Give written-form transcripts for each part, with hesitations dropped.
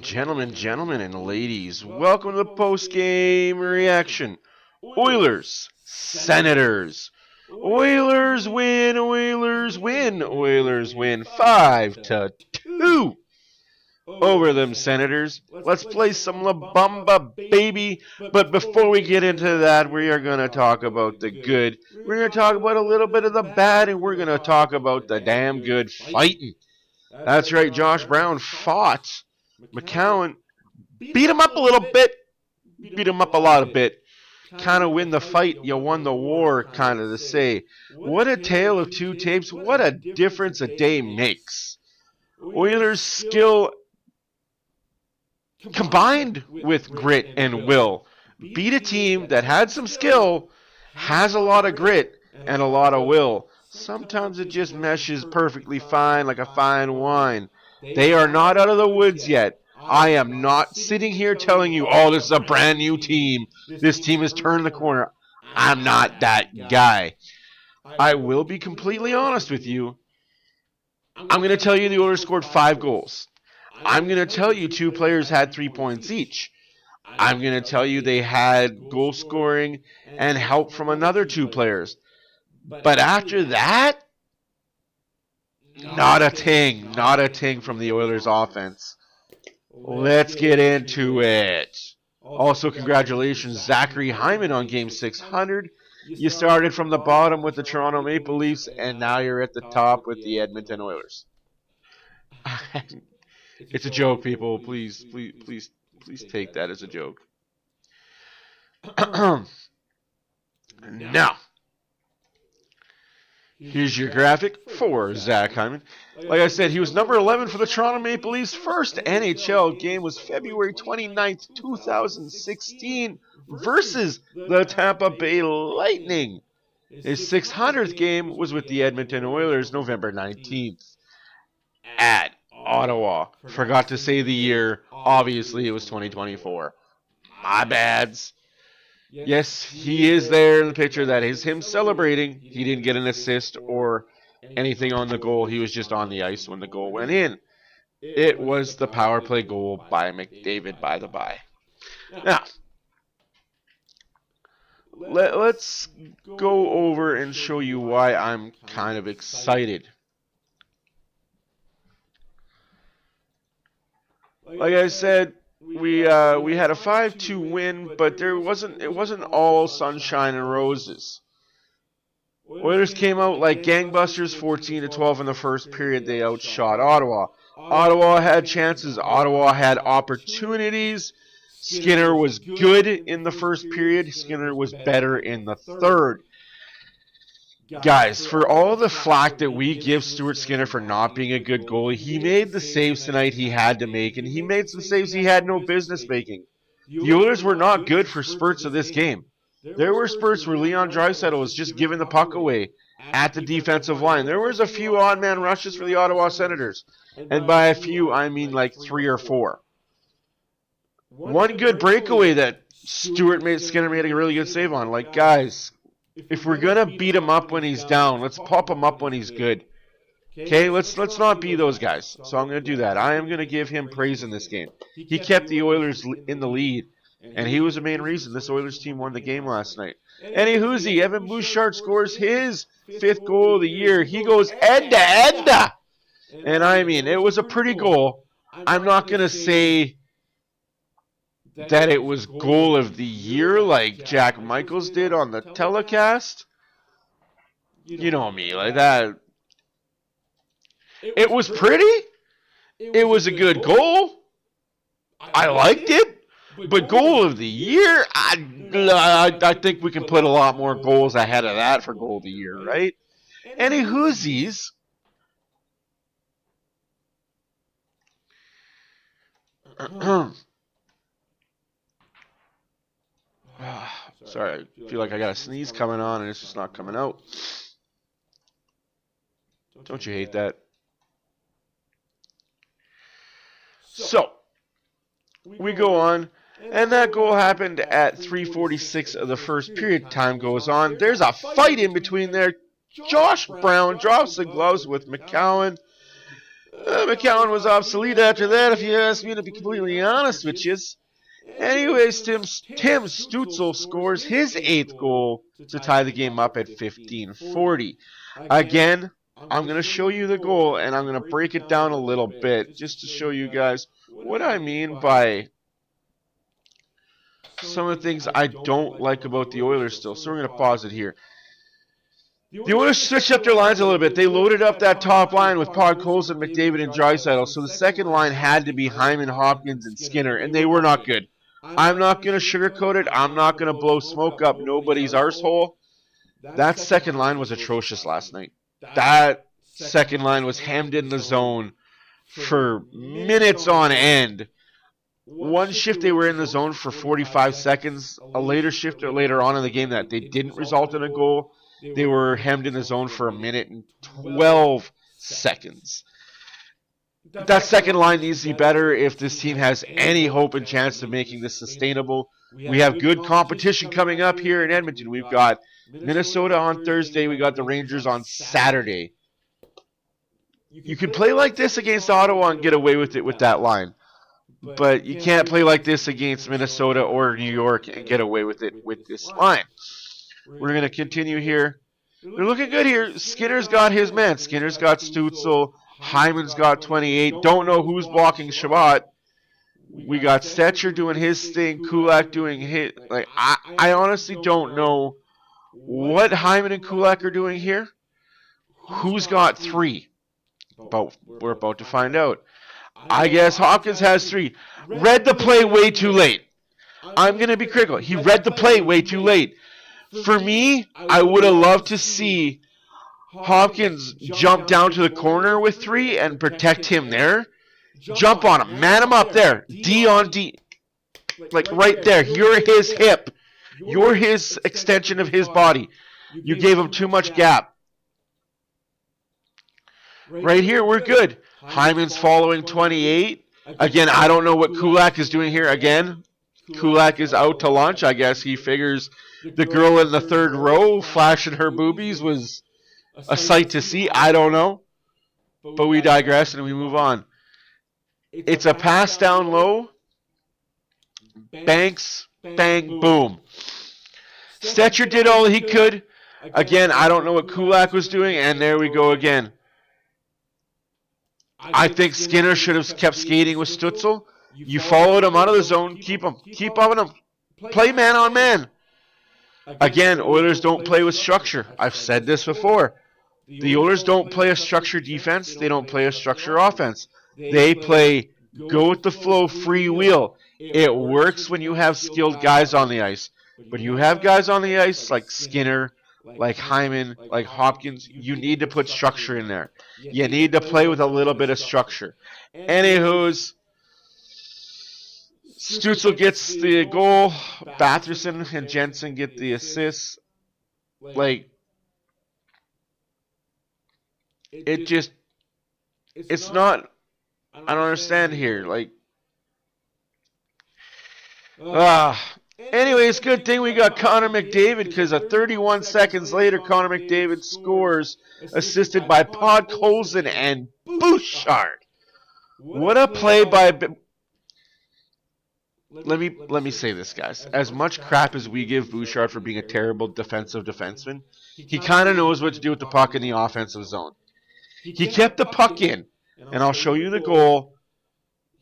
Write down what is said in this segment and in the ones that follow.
Gentlemen, and ladies, welcome to the post-game reaction. Oilers, Senators. Oilers win, Oilers win, Oilers win 5-2 over them Senators. Let's play some La Bamba, baby. But before we get into that, we are going to talk about the good. We're going to talk about a little bit of the bad, and we're going to talk about the damn good fighting. That's right, Josh Brown fought McCowan, beat him up a little bit, beat him up a lot of bit. Kind of win the fight, you won the war, kind of to say. What a tale of two tapes. What a difference a day makes. Oilers' skill combined with grit and will beat a team that had some skill, has a lot of grit, and a lot of will. Sometimes it just meshes perfectly fine like a fine wine. They are not out of the woods yet. I am not sitting here telling you, oh, this is a brand new team. This team has turned the corner. I'm not that guy. I will be completely honest with you. I'm going to tell you the Oilers scored 5 goals. I'm going to tell you 2 players had 3 points each. I'm going to tell you they had goal scoring and help from another 2 players. But after that, not a ting from the Oilers offense. Let's get into it. Also, congratulations, Zachary Hyman on Game 600. You started from the bottom with the Toronto Maple Leafs, and now you're at the top with the Edmonton Oilers. It's a joke, people. Please take that as a joke. Now, here's your graphic for Zach Hyman. Like I said, he was number 11 for the Toronto Maple Leafs. First NHL game was February 29th, 2016 versus the Tampa Bay Lightning. His 600th game was with the Edmonton Oilers November 19th at Ottawa. Forgot to say the year. Obviously, it was 2024. My bads. Yes, he is there in the picture. That is him celebrating. He didn't get an assist or anything on the goal. He was just on the ice when the goal went in. It was the power play goal by McDavid, by the by. Now, let's go over and show you why I'm kind of excited. Like I said, we had a 5-2 win, but it wasn't all sunshine and roses. Oilers came out like gangbusters, 14-12 in the first period. They outshot Ottawa. Ottawa had chances. Ottawa had opportunities. Skinner was good in the first period. Skinner was better in the third. Guys, for all the flack that we give Stuart Skinner for not being a good goalie, he made the saves tonight he had to make, and he made some saves he had no business making. The Oilers were not good for spurts of this game. There were spurts where Leon Draisaitl was just giving the puck away at the defensive line. There was a few odd-man rushes for the Ottawa Senators, and by a few, I mean like 3 or 4. One good breakaway that Skinner made a really good save on. Like, guys, if we're going to beat him up when he's down, let's pop him up when he's good. Okay, let's not be those guys. So I'm going to do that. I am going to give him praise in this game. He kept the Oilers in the lead, and he was the main reason this Oilers team won the game last night. Anywhoosie, Evan Bouchard scores his 5th goal of the year. He goes end-to-end. And I mean, it was a pretty goal. I'm not going to say that it was goal of the year like Jack Michaels did on the telecast. You know me, like that. It was pretty. It was a good goal. I liked it. But goal of the year, I think we can put a lot more goals ahead of that for goal of the year, right? Any hoosies. Sorry, I feel like I got a sneeze coming on and it's just not coming out. Don't you hate that? So, we go on, and that goal happened at 3:46 of the first period. Time goes on. There's a fight in between there. Josh Brown drops the gloves with McCowan. McCowan was obsolete after that, if you ask me to be completely honest with you. Anyways, Tim Stützle scores his 8th goal to tie the game up at 15:40. Again, I'm going to show you the goal, and I'm going to break it down a little bit just to show you guys what I mean by some of the things I don't like about the Oilers still. So we're going to pause it here. The Oilers switched up their lines a little bit. They loaded up that top line with Podkolzin, McDavid, and Draisaitl. So the second line had to be Hyman, Hopkins, and Skinner, and they were not good. I'm not going to sugarcoat it. I'm not going to blow smoke up nobody's arsehole. That second line was atrocious last night. That second line was hemmed in the zone for minutes on end. One shift they were in the zone for 45 seconds. A later shift or later on in the game that they didn't result in a goal. They were hemmed in the zone for a minute and 12 seconds. That second line needs to be better if this team has any hope and chance of making this sustainable. We have good competition coming up here in Edmonton. We've got Minnesota on Thursday. We got the Rangers on Saturday. You can play like this against Ottawa and get away with it with that line. But you can't play like this against Minnesota or New York and get away with it with this line. We're going to continue here. They're looking good here. Skinner's got his man. Skinner's got Stützle. Hyman's got 28. Don't know who's blocking Shabbat. We got Stetcher doing his thing. Kulak doing his. I honestly don't know what Hyman and Kulak are doing here. Who's got 3? But we're about to find out. I guess Hopkins has 3. Read the play way too late. I'm going to be critical. He read the play way too late. For me, I would have loved to see Hopkins jump down to the corner with 3 and protect him there. Jump on him. Man him up there. D on D. Like right there. You're his hip. You're his extension of his body. You gave him too much gap. Right here, we're good. Hyman's following 28. Again, I don't know what Kulak is doing here. Again, Kulak is out to lunch. I guess he figures the girl in the third row flashing her boobies was a sight to see. I don't know. But we digress and we move on. It's a pass down low. Banks, bang, boom. Stetcher did all he could. Again, I don't know what Kulak was doing, and there we go again. I think Skinner should have kept skating with Stützle. You followed him out of the zone. Keep him. Keep on him. Play man on man. Again, Oilers don't play with structure. I've said this before. The Oilers don't play a structured defense. They don't play a structured offense. They play go with the flow, free wheel. It works when you have skilled guys on the ice. When you have guys on the ice like Skinner, like Hyman, like Hopkins, you need to put structure in there. You need to play with a little bit of structure. Anywho's, Stützle gets the goal. Batherson and Jensen get the assists. It's not, I don't understand here. Anyways, good thing we got Connor McDavid, because 31 seconds later, Connor McDavid scores, assisted by Podkolzin and Bouchard. What a play by... Let me say this, guys. As much crap as we give Bouchard for being a terrible defensive defenseman, he kind of knows what to do with the puck in the offensive zone. He kept the puck in, and I'll show you the goal.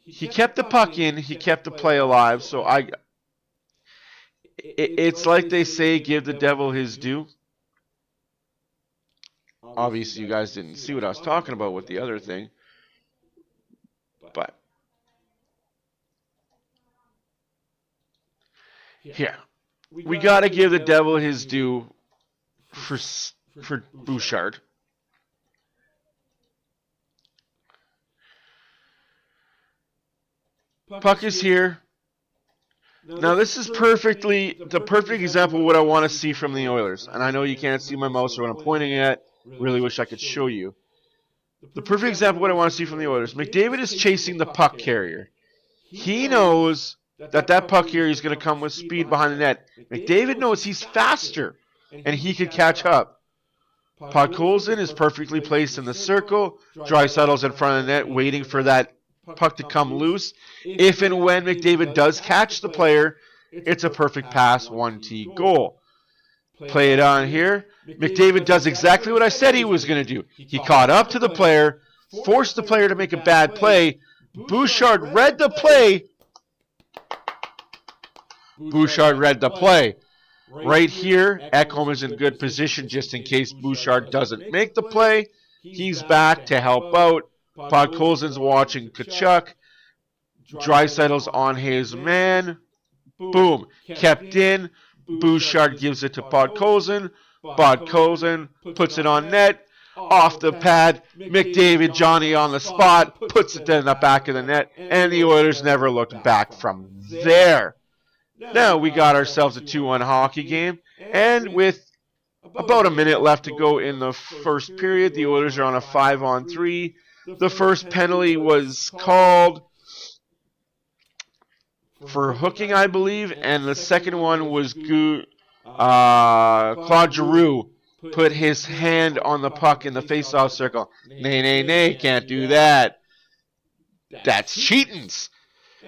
He kept the puck in. He kept the play alive. So it's like they say, give the devil his due. Obviously, you guys didn't see what I was talking about with the other thing. But here, we got to give the devil his due for Bouchard. Puck is here. Now this is the perfect example of what I want to see from the Oilers. And I know you can't see my mouse or what I'm pointing at. Really wish I could show you. The perfect example of what I want to see from the Oilers. McDavid is chasing the puck carrier. He knows that puck carrier is going to come with speed behind the net. McDavid knows he's faster and he could catch up. Podkolzin is perfectly placed in the circle. Draisaitl's in front of the net waiting for that puck to come loose. If and when McDavid does catch the player, it's a perfect pass, 1T goal. Play it on here. McDavid does exactly what I said he was going to do. He caught up to the player, forced the player to make a bad play. Bouchard read the play. Right here, Ekholm is in good position just in case Bouchard doesn't make the play. He's back to help out. Podkolzin's watching Tkachuk. Draisaitl's on his man. Boom. Kept in. Bouchard gives it to Podkolzin. Podkolzin puts it on net. Off the pad. McDavid, Johnny on the spot. Puts it in the back of the net. And the Oilers never looked back from there. Now we got ourselves a 2-1 hockey game. And with about a minute left to go in the first period, the Oilers are on a 5-on-3. The first penalty was called for hooking, I believe, and the second one was Claude Giroux put his hand on the puck in the faceoff circle. Nay, can't do that. That's cheatins.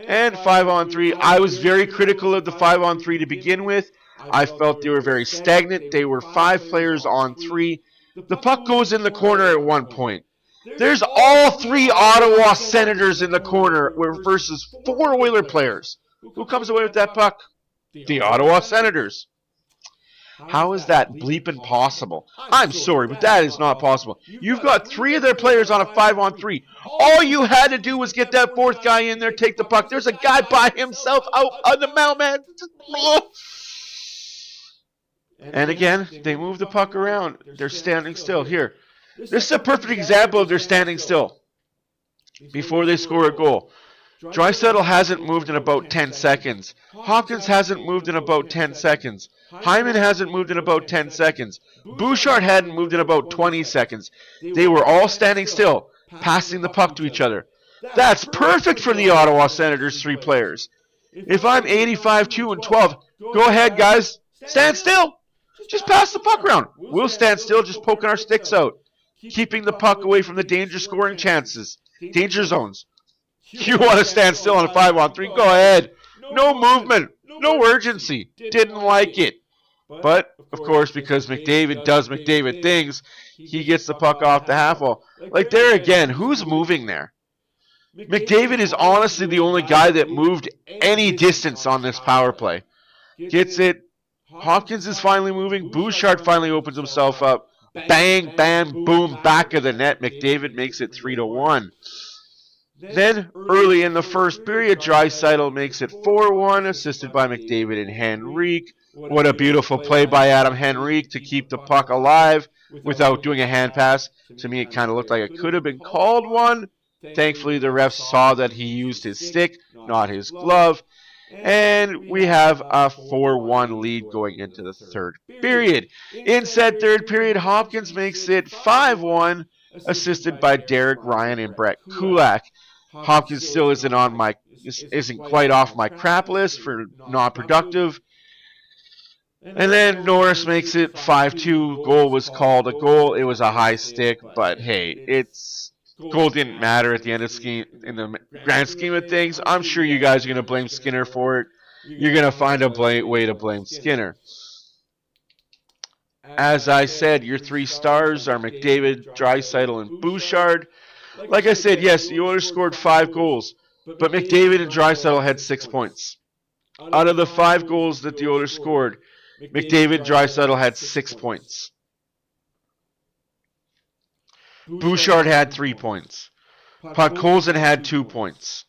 And 5-on-3, I was very critical of the 5-on-3 to begin with. I felt they were very stagnant. They were 5 players on 3. The puck goes in the corner at one point. There's all 3 Ottawa Senators in the corner versus 4 Oiler players. Who comes away with that puck? The Ottawa Senators. How is that bleeping possible? I'm sorry, but that is not possible. You've got 3 of their players on a 5-on-3. All you had to do was get that 4th guy in there, take the puck. There's a guy by himself out on the mound, man. And again, they move the puck around. They're standing still. Here. This is a perfect example of they're standing still before they score a goal. Draisaitl hasn't moved in about 10 seconds. Hopkins hasn't moved in about 10 seconds. Hyman hasn't moved in about 10 seconds. Bouchard hadn't moved in about 20 seconds. They were all standing still, passing the puck to each other. That's perfect for the Ottawa Senators' 3 players. If I'm 85-2-12, go ahead, guys. Stand still. Just pass the puck around. We'll stand still, just poking our sticks out, keeping the puck away from the danger scoring chances, danger zones. You want to stand still on a 5-on-3? Go ahead. No movement. No urgency. Didn't like it. But, of course, because McDavid does McDavid things, he gets the puck off the half wall. Like there again, who's moving there? McDavid is honestly the only guy that moved any distance on this power play. Gets it. Hopkins is finally moving. Bouchard finally opens himself up. Bang, bam, boom, back of the net. McDavid makes it 3-1. Then, early in the first period, Draisaitl makes it 4-1, assisted by McDavid and Henrique. What a beautiful play by Adam Henrique to keep the puck alive without doing a hand pass. To me, it kind of looked like it could have been called one. Thankfully, the refs saw that he used his stick, not his glove. And we have a 4-1 lead going into the third period. In said third period, Hopkins makes it 5-1, assisted by Derek Ryan and Brett Kulak. Hopkins still isn't quite off my crap list for not productive. And then Norris makes it 5-2. Goal was called a goal. It was a high stick, but hey, goal didn't matter at the end of in the grand scheme of things. I'm sure you guys are going to blame Skinner for it. You're going to find a way to blame Skinner. As I said, your 3 stars are McDavid, Draisaitl, and Bouchard. Like I said, yes, the Oilers scored 5 goals, but McDavid and Draisaitl had 6 points. Out of the 5 goals that the Oilers scored, McDavid, Draisaitl had 6 points. Bouchard had 3 points. Podkolzin had 2 points.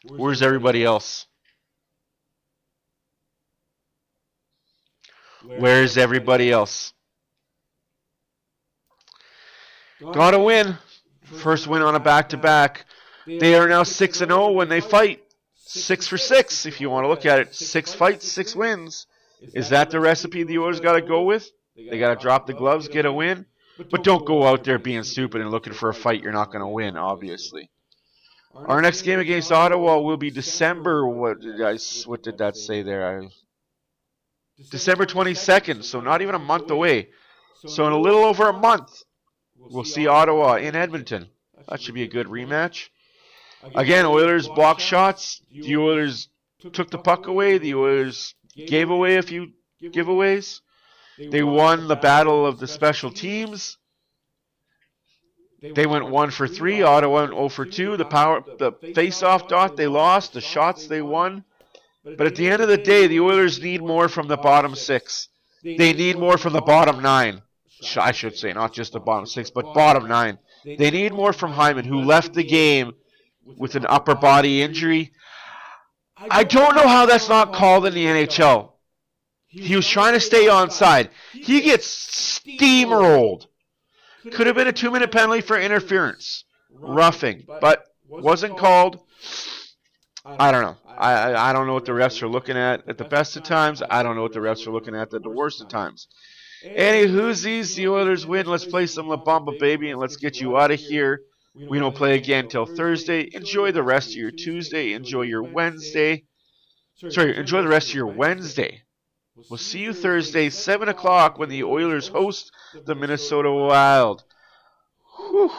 Where's everybody else? Where's everybody else? Got to win. First win on a back-to-back. They are now 6-0 when they fight. 6 for 6, if you want to look at it. 6 fights, 6 wins. Is that the recipe the Oilers got to go with? They got to drop the gloves, get a win? But don't go out there being stupid and looking for a fight you're not going to win, obviously. Our next game against Ottawa will be December. What did that say there? December 22nd, so not even a month away. So in a little over a month, we'll see Ottawa in Edmonton. That should be a good rematch. Again, Oilers blocked shots. The Oilers took the puck away. The Oilers gave away a few giveaways. They won the battle of the special teams. They went 1 for 3. Ottawa went 0 for 2. The face-off dot they lost. The shots they won. But at the end of the day, the Oilers need more from the bottom 6. They need more from the bottom 9. I should say, not just the bottom 6, but bottom 9. They need more from Hyman, who left the game with an upper body injury. I don't know how that's not called in the NHL. He was trying to stay onside. He gets steamrolled. Could have been a 2-minute penalty for interference. Roughing, but wasn't called. I don't know. I don't know what the refs are looking at the best of times. I don't know what the refs are looking at the worst of times. Anywhoosies, the Oilers win. Let's play some La Bamba, baby, and let's get you out of here. We don't play again till Thursday. Enjoy the rest of your Tuesday. Enjoy your Wednesday. Enjoy the rest of your Wednesday. We'll see you Thursday, 7 o'clock, when the Oilers host the Minnesota Wild. Whew.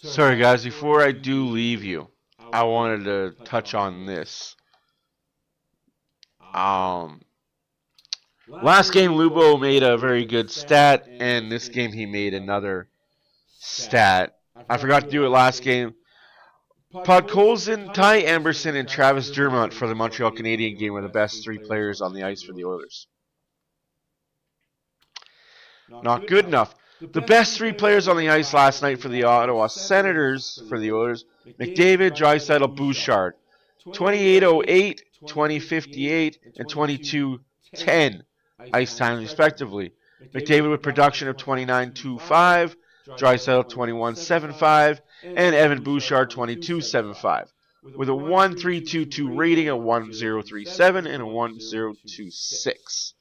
Sorry, guys, before I do leave you, I wanted to touch on this. Last game, Lubo made a very good stat, and this game he made another stat. I forgot to do it last game. Podkolzin, Ty Emberson, and Travis Dermott for the Montreal Canadiens game were the best 3 players on the ice for the Oilers. Not good enough. The best 3 players on the ice last night for the Ottawa Senators for the Oilers: McDavid, Draisaitl, Bouchard. 28:08, 20:58, and 22:10 ice time respectively. McDavid with production of 29.25, Draisaitl 21.75, and Evan Bouchard 22.75, with a 1.322 rating, a 1.037, and a 1.026.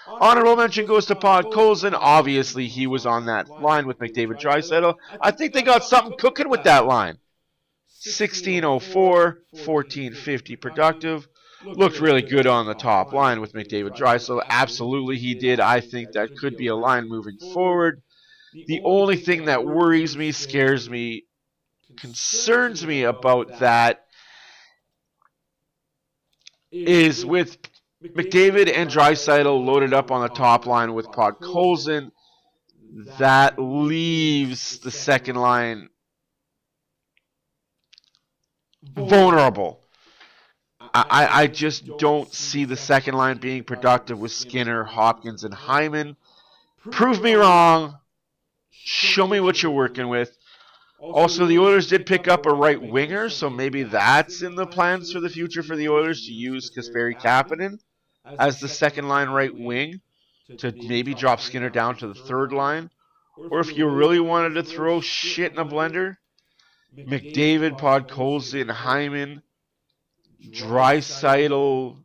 Honorable mention goes to Podkolzin. Obviously, he was on that line with McDavid, Draisaitl. I think they got something cooking with that line. 16:04, 14:50 productive. Looked really good on the top line with McDavid, Draisaitl. Absolutely, he did. I think that could be a line moving forward. The only thing that worries me, scares me, concerns me about that is with McDavid and Draisaitl loaded up on the top line with Podkolzin, that leaves the second line vulnerable. I just don't see the second line being productive with Skinner, Hopkins, and Hyman. Prove me wrong. Show me what you're working with. Also, the Oilers did pick up a right winger, so maybe that's in the plans for the future for the Oilers, to use Kasperi Kapanen as the second line right wing, to maybe drop Skinner down to the third line. Or if you really wanted to throw shit in a blender, McDavid, Podkolzin, Hyman, Draisaitl,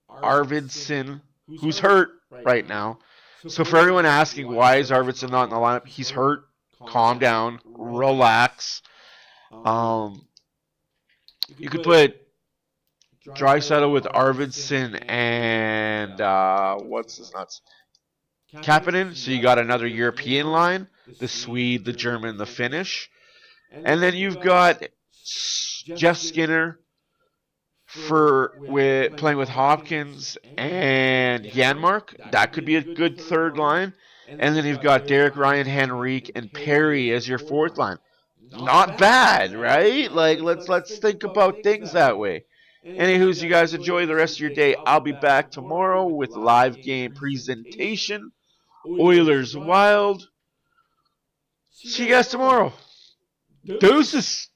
Arvidsson, who's hurt right now. So for everyone asking why is Arvidsson not in the lineup, he's hurt. Calm down, relax. You could put Draisaitl with Arvidsson and what's his nuts? Kapanen, so you got another European line, the Swede, the German, the Finnish. And then you've got Jeff Skinner playing with Hopkins and Janmark. That could be a good third line. And then you've got Derek Ryan, Henrique, and Perry as your fourth line. not bad, right? Like let's think about things that way. Anywho's, you guys enjoy the rest of your day. I'll be back tomorrow with live game presentation. Oilers Wild. See you guys tomorrow. Deuces.